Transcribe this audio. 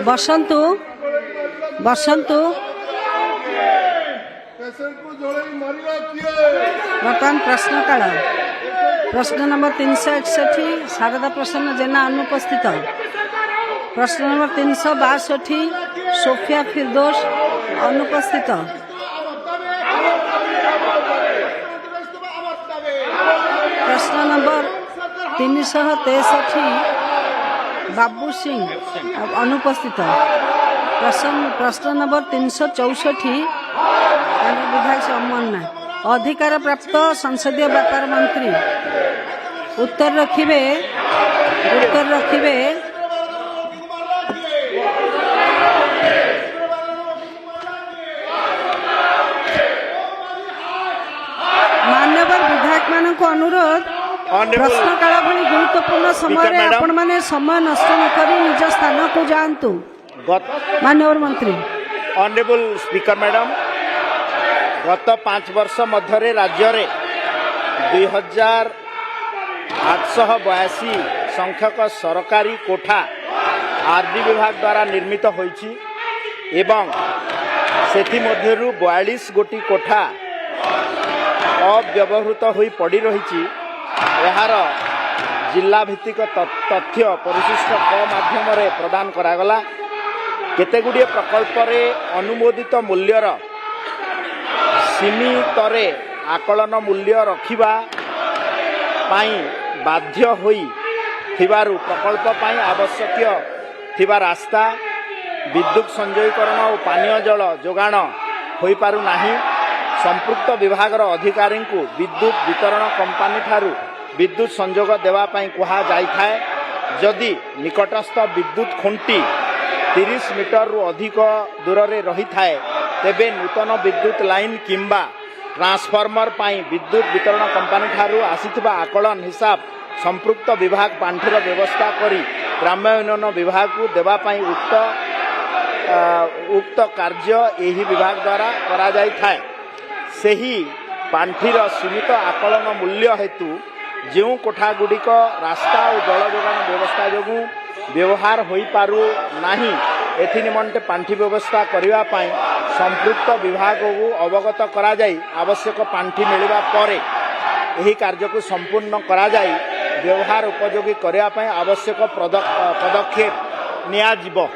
बसंतु बसंतु बर्तमान प्रश्नकाल प्रश्न नंबर 361 शारदा प्रसन्न जेना अनुपस्थित। प्रश्न नंबर 362 सोफिया फिरदोस अनुपस्थित। प्रश्न नंबर 363 बाबू सिंह अनुपस्थित। प्रश्न नंबर 364 विधायक अमरनाथ अधिकार प्राप्त संसदीय व्यापार मंत्री उत्तर रखिबे मान्यवर विधायक मान को अनुरोध प्रश्नकाल भली गुरुत्वपूर्ण समय आपण माने समय नष्ट न करी निज स्थान को जांतु। मान्यवर मंत्री ऑनरेबल स्पीकर मैडम गत 5 वर्ष मध्य राज्य रे 2882 संख्यक सरकारी कोठा आरडी विभाग द्वारा निर्मित होईछि एवं सेथि मध्यरु 42 गोटी कोठा अव्यवहृत होई पड़ी रहिछि। एहार जिला भित्तिक तथ्य परिशिष्ट क माध्यम रे प्रदान करागला। केतेगुड़िए प्रकल्प रे अनुमोदित मूल्यर सीमित आकलन मूल्य रखिबा पाई बाध्य होई थिबारु प्रकल्प पाई आवश्यक थिबा रास्ता विद्युत संयोगीकरण और पानीय जल जोगाण होई पारु नाही। संपृक्त विभाग अधिकारी को विद्युत वितरण कंपानी ठारू विद्युत संयोग देवा पाई कुहा जाई थाए। जदि निकटस्थ विद्युत खुंटी 30 मीटर रु अधिक दूर रे रही थाए तेबे नूतन विद्युत लाइन किंबा ट्रांसफॉर्मर पाई विद्युत वितरण कंपानी ठारू आसीथिबा आकलन हिसाब संपृक्त विभाग पांठीर व्यवस्था करी ग्राम्य उन्नयन विभाग को देवा पाई उक्त कार्य एही विभाग द्वारा करा जाई थाए। सेही पांठीर सीमित आकलन मूल्य हेतु जो कोठा गुड़िक रास्ता और जल जोगान व्यवस्था जोगु व्यवहार होई पारु नाही एथि निमंते पांठी व्यवस्था करिवा पाई संपृक्त विभाग को अवगत करा जाई आवश्यक पांठी मिलिबा परे एही कार्य को संपूर्ण करा जाई व्यवहार उपयोगी करिवा पाई आवश्यक पदक्षेप निया जिवो।